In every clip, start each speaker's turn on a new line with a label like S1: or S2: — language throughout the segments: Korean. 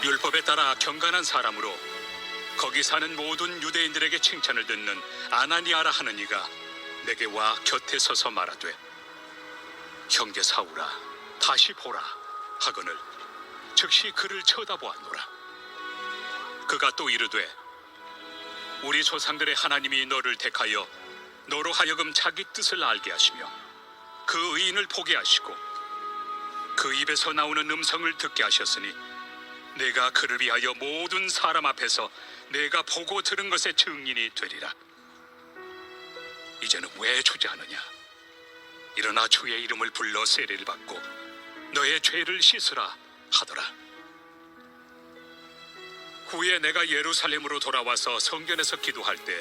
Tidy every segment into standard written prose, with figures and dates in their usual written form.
S1: 율법에 따라 경건한 사람으로 거기 사는 모든 유대인들에게 칭찬을 듣는 아나니아라 하는 이가 내게 와 곁에 서서 말하되, 형제 사울아, 다시 보라 하거늘 즉시 그를 쳐다보았노라. 그가 또 이르되, 우리 조상들의 하나님이 너를 택하여 너로 하여금 자기 뜻을 알게 하시며 그 의인을 보게 하시고 그 입에서 나오는 음성을 듣게 하셨으니 내가 그를 위하여 모든 사람 앞에서 내가 보고 들은 것의 증인이 되리라. 이제는 왜 주저하느냐? 일어나 주의 이름을 불러 세례를 받고 너의 죄를 씻으라 하더라. 후에 내가 예루살렘으로 돌아와서 성전에서 기도할 때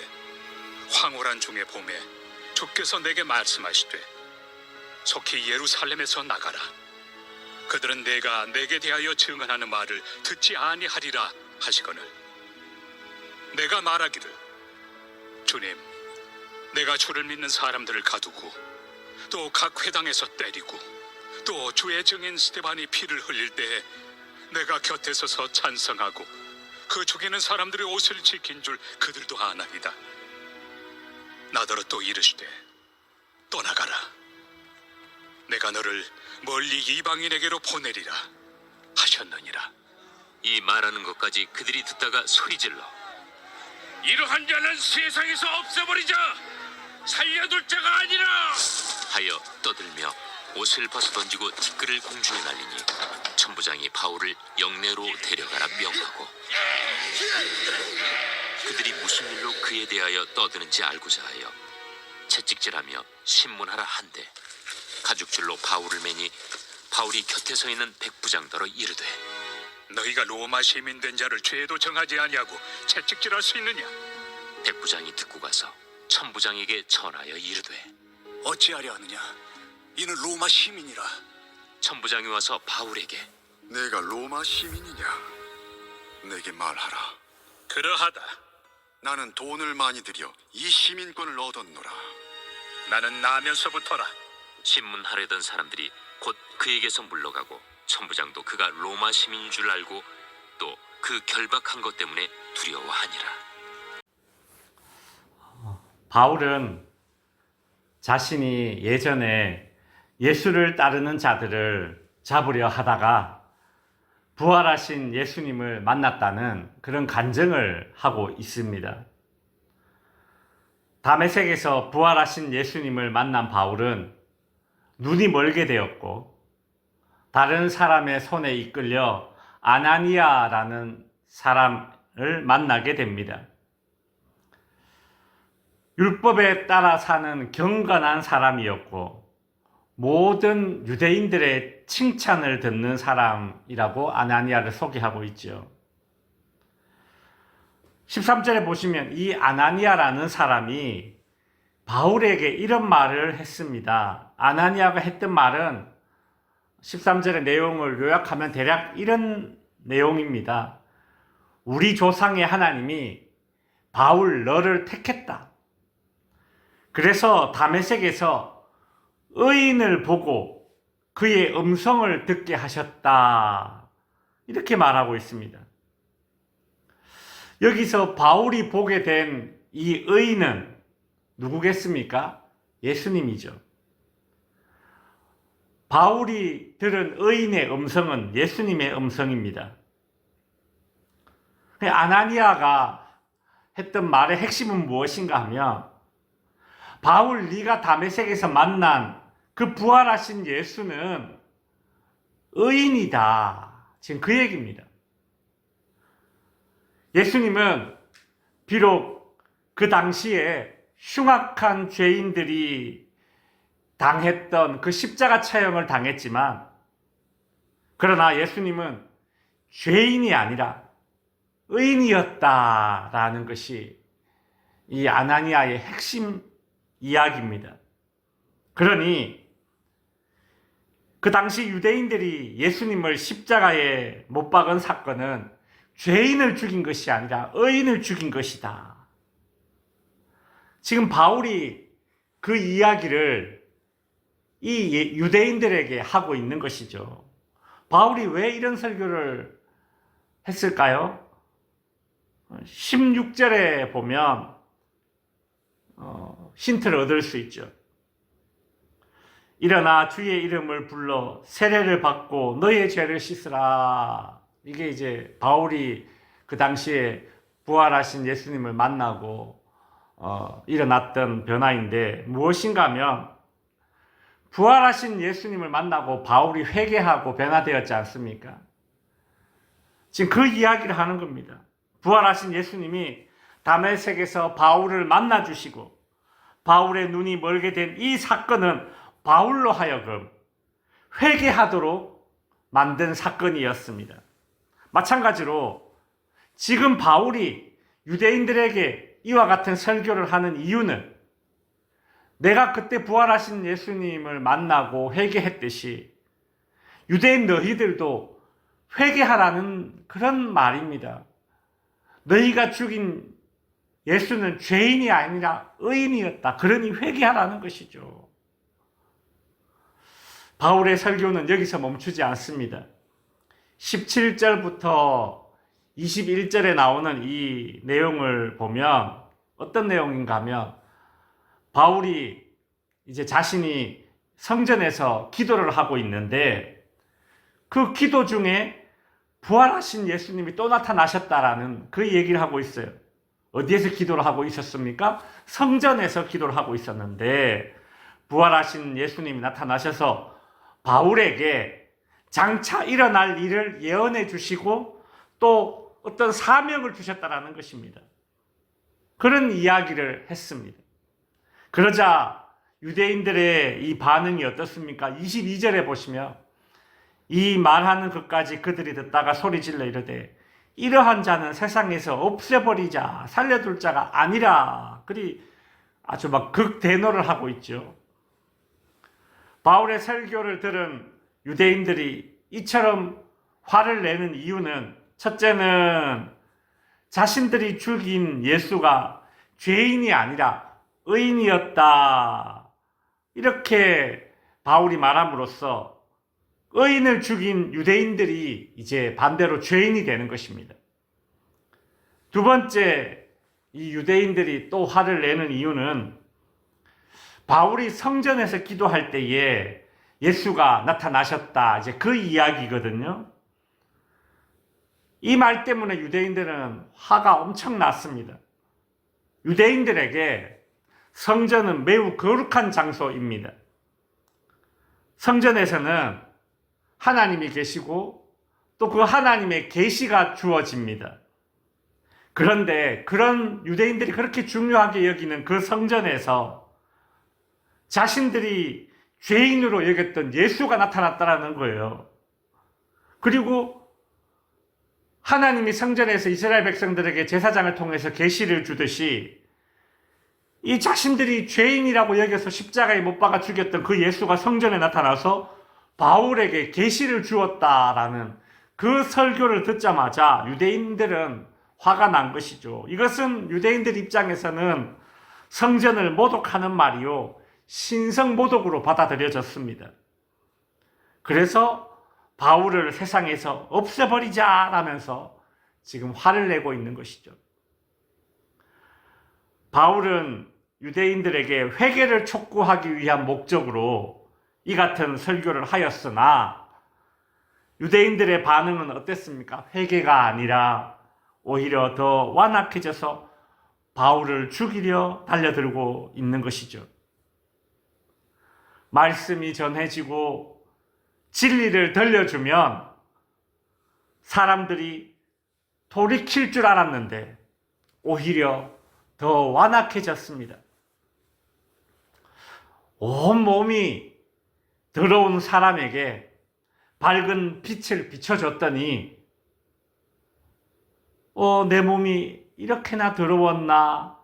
S1: 황홀한 중의 봄에 주께서 내게 말씀하시되, 속히 예루살렘에서 나가라. 그들은 내가 내게 대하여 증언하는 말을 듣지 아니하리라 하시거늘 내가 말하기를, 주님, 내가 주를 믿는 사람들을 가두고 또 각 회당에서 때리고 또 주의 증인 스데반이 피를 흘릴 때에 내가 곁에 서서 찬성하고 그 죽이는 사람들의 옷을 지킨 줄 그들도 아나이다. 나더러 또 이르시되, 떠나가라. 내가 너를 멀리 이방인에게로 보내리라 하셨느니라.
S2: 이 말하는 것까지 그들이 듣다가 소리질러,
S3: 이러한 자는 세상에서 없애버리자. 살려둘 자가 아니라
S2: 하여 떠들며 옷을 벗어 던지고 티끌을 공중에 날리니 천부장이 바울을 영내로 데려가라 명하고, 그들이 무슨 일로 그에 대하여 떠드는지 알고자 하여 채찍질하며 신문하라 한데 가죽줄로 바울을 매니 바울이 곁에 서 있는 백부장더러 이르되,
S1: 너희가 로마 시민 된 자를 죄도 정하지 아니하고 채찍질할 수 있느냐?
S2: 백부장이 듣고 가서 천부장에게 전하여 이르되,
S1: 어찌하려 하느냐? 이는 로마 시민이라.
S2: 천부장이 와서 바울에게,
S4: 내가 로마 시민이냐? 내게 말하라.
S1: 그러하다.
S4: 나는 돈을 많이 들여 이 시민권을 얻었노라.
S1: 나는 나면서부터라.
S2: 신문하려던 사람들이 곧 그에게서 물러가고 천부장도 그가 로마 시민인 줄 알고 또 그 결박한 것 때문에 두려워하니라.
S5: 바울은 자신이 예전에 예수를 따르는 자들을 잡으려 하다가 부활하신 예수님을 만났다는 그런 간증을 하고 있습니다. 다메섹에서 부활하신 예수님을 만난 바울은 눈이 멀게 되었고 다른 사람의 손에 이끌려 아나니아라는 사람을 만나게 됩니다. 율법에 따라 사는 경건한 사람이었고 모든 유대인들의 칭찬을 듣는 사람이라고 아나니아를 소개하고 있죠. 13절에 보시면 이 아나니아라는 사람이 바울에게 이런 말을 했습니다. 아나니아가 했던 말은 13절의 내용을 요약하면 대략 이런 내용입니다. 우리 조상의 하나님이 바울 너를 택했다. 그래서 다메섹에서 의인을 보고 그의 음성을 듣게 하셨다. 이렇게 말하고 있습니다. 여기서 바울이 보게 된 이 의인은 누구겠습니까? 예수님이죠. 바울이 들은 의인의 음성은 예수님의 음성입니다. 아나니아가 했던 말의 핵심은 무엇인가 하면 바울 네가 다메섹에서 만난 그 부활하신 예수는 의인이다. 지금 그 얘기입니다. 예수님은 비록 그 당시에 흉악한 죄인들이 당했던 그 십자가 처형을 당했지만 그러나 예수님은 죄인이 아니라 의인이었다라는 것이 이 아나니아의 핵심 이야기입니다. 그러니 그 당시 유대인들이 예수님을 십자가에 못 박은 사건은 죄인을 죽인 것이 아니라 의인을 죽인 것이다. 지금 바울이 그 이야기를 이 유대인들에게 하고 있는 것이죠. 바울이 왜 이런 설교를 했을까요? 16절에 보면 힌트를 얻을 수 있죠. 일어나 주의 이름을 불러 세례를 받고 너의 죄를 씻으라. 이게 이제 바울이 그 당시에 부활하신 예수님을 만나고 일어났던 변화인데, 무엇인가 하면 부활하신 예수님을 만나고 바울이 회개하고 변화되었지 않습니까? 지금 그 이야기를 하는 겁니다. 부활하신 예수님이 다메섹에서 바울을 만나주시고 바울의 눈이 멀게 된 이 사건은 바울로 하여금 회개하도록 만든 사건이었습니다. 마찬가지로 지금 바울이 유대인들에게 이와 같은 설교를 하는 이유는 내가 그때 부활하신 예수님을 만나고 회개했듯이 유대인 너희들도 회개하라는 그런 말입니다. 너희가 죽인 예수는 죄인이 아니라 의인이었다. 그러니 회개하라는 것이죠. 바울의 설교는 여기서 멈추지 않습니다. 17절부터 21절에 나오는 이 내용을 보면 어떤 내용인가 하면 바울이 이제 자신이 성전에서 기도를 하고 있는데 그 기도 중에 부활하신 예수님이 또 나타나셨다라는 그 얘기를 하고 있어요. 어디에서 기도를 하고 있었습니까? 성전에서 기도를 하고 있었는데 부활하신 예수님이 나타나셔서 바울에게 장차 일어날 일을 예언해 주시고 또 어떤 사명을 주셨다라는 것입니다. 그런 이야기를 했습니다. 그러자 유대인들의 이 반응이 어떻습니까? 22절에 보시면 이 말하는 것까지 그들이 듣다가 소리질러 이르되 이러한 자는 세상에서 없애버리자, 살려둘 자가 아니라. 그리 아주 막 극대노를 하고 있죠. 바울의 설교를 들은 유대인들이 이처럼 화를 내는 이유는 첫째는 자신들이 죽인 예수가 죄인이 아니라 의인이었다. 이렇게 바울이 말함으로써 의인을 죽인 유대인들이 이제 반대로 죄인이 되는 것입니다. 두 번째, 이 유대인들이 또 화를 내는 이유는 바울이 성전에서 기도할 때에 예수가 나타나셨다. 이제 그 이야기거든요. 이 말 때문에 유대인들은 화가 엄청 났습니다. 유대인들에게 성전은 매우 거룩한 장소입니다. 성전에서는 하나님이 계시고 또 그 하나님의 계시가 주어집니다. 그런데 그런 유대인들이 그렇게 중요하게 여기는 그 성전에서 자신들이 죄인으로 여겼던 예수가 나타났다는 거예요. 그리고 하나님이 성전에서 이스라엘 백성들에게 제사장을 통해서 계시를 주듯이 이 자신들이 죄인이라고 여겨서 십자가에 못 박아 죽였던 그 예수가 성전에 나타나서 바울에게 계시를 주었다라는 그 설교를 듣자마자 유대인들은 화가 난 것이죠. 이것은 유대인들 입장에서는 성전을 모독하는 말이요, 신성모독으로 받아들여졌습니다. 그래서 바울을 세상에서 없애버리자라면서 지금 화를 내고 있는 것이죠. 바울은 유대인들에게 회개를 촉구하기 위한 목적으로 이 같은 설교를 하였으나 유대인들의 반응은 어땠습니까? 회개가 아니라 오히려 더 완악해져서 바울을 죽이려 달려들고 있는 것이죠. 말씀이 전해지고 진리를 들려주면 사람들이 돌이킬 줄 알았는데 오히려 더 완악해졌습니다. 온 몸이 더러운 사람에게 밝은 빛을 비춰줬더니 내 몸이 이렇게나 더러웠나,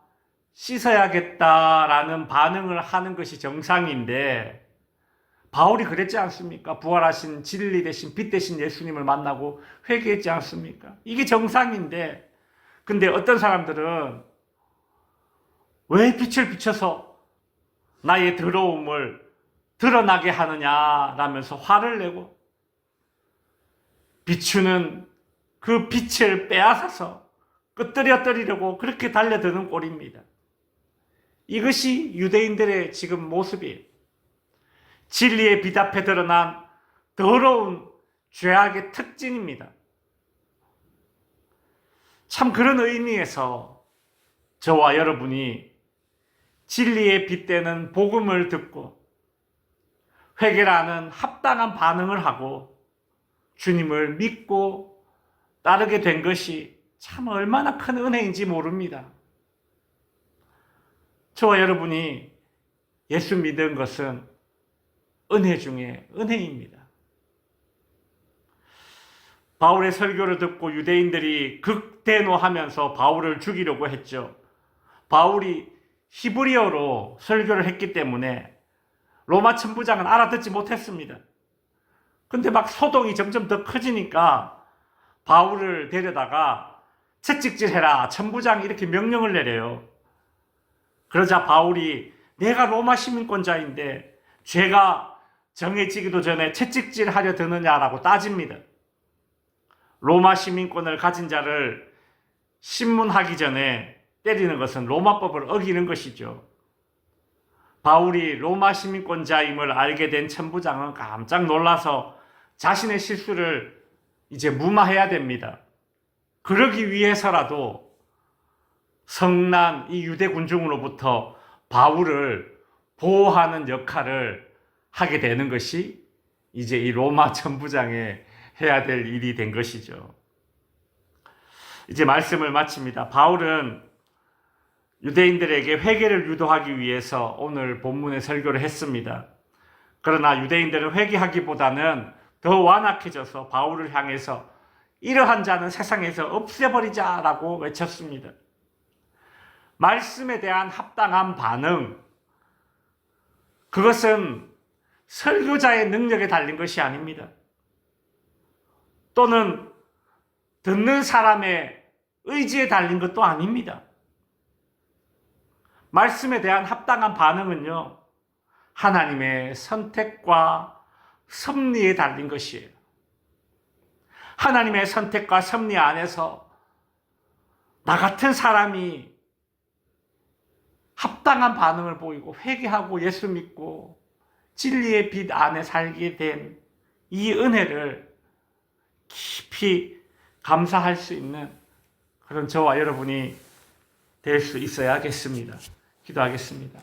S5: 씻어야겠다라는 반응을 하는 것이 정상인데 바울이 그랬지 않습니까? 부활하신 진리 대신 빛 대신 예수님을 만나고 회개했지 않습니까? 이게 정상인데, 근데 어떤 사람들은 왜 빛을 비춰서 나의 더러움을 드러나게 하느냐라면서 화를 내고 비추는 그 빛을 빼앗아서 끄트려뜨리려고 그렇게 달려드는 꼴입니다. 이것이 유대인들의 지금 모습이에요. 진리의 빛 앞에 드러난 더러운 죄악의 특징입니다. 참 그런 의미에서 저와 여러분이 진리의 빛되는 복음을 듣고 회개라는 합당한 반응을 하고 주님을 믿고 따르게 된 것이 참 얼마나 큰 은혜인지 모릅니다. 저와 여러분이 예수 믿은 것은 은혜 중에 은혜입니다. 바울의 설교를 듣고 유대인들이 극대노하면서 바울을 죽이려고 했죠. 바울이 히브리어로 설교를 했기 때문에 로마 천부장은 알아듣지 못했습니다. 근데 막 소동이 점점 더 커지니까 바울을 데려다가 채찍질해라, 천부장이 이렇게 명령을 내려요. 그러자 바울이 내가 로마 시민권자인데 죄가 정해지기도 전에 채찍질하려 드느냐라고 따집니다. 로마 시민권을 가진 자를 신문하기 전에 때리는 것은 로마법을 어기는 것이죠. 바울이 로마 시민권자임을 알게 된 천부장은 깜짝 놀라서 자신의 실수를 이제 무마해야 됩니다. 그러기 위해서라도 성난 이 유대 군중으로부터 바울을 보호하는 역할을 하게 되는 것이 이제 이 로마 천부장의 해야 될 일이 된 것이죠. 이제 말씀을 마칩니다. 바울은 유대인들에게 회개를 유도하기 위해서 오늘 본문의 설교를 했습니다. 그러나 유대인들은 회개하기보다는 더 완악해져서 바울을 향해서 이러한 자는 세상에서 없애버리자라고 외쳤습니다. 말씀에 대한 합당한 반응, 그것은 설교자의 능력에 달린 것이 아닙니다. 또는 듣는 사람의 의지에 달린 것도 아닙니다. 말씀에 대한 합당한 반응은요, 하나님의 선택과 섭리에 달린 것이에요. 하나님의 선택과 섭리 안에서 나 같은 사람이 합당한 반응을 보이고 회개하고 예수 믿고 진리의 빛 안에 살게 된 이 은혜를 깊이 감사할 수 있는 그런 저와 여러분이 될 수 있어야겠습니다. 기도하겠습니다.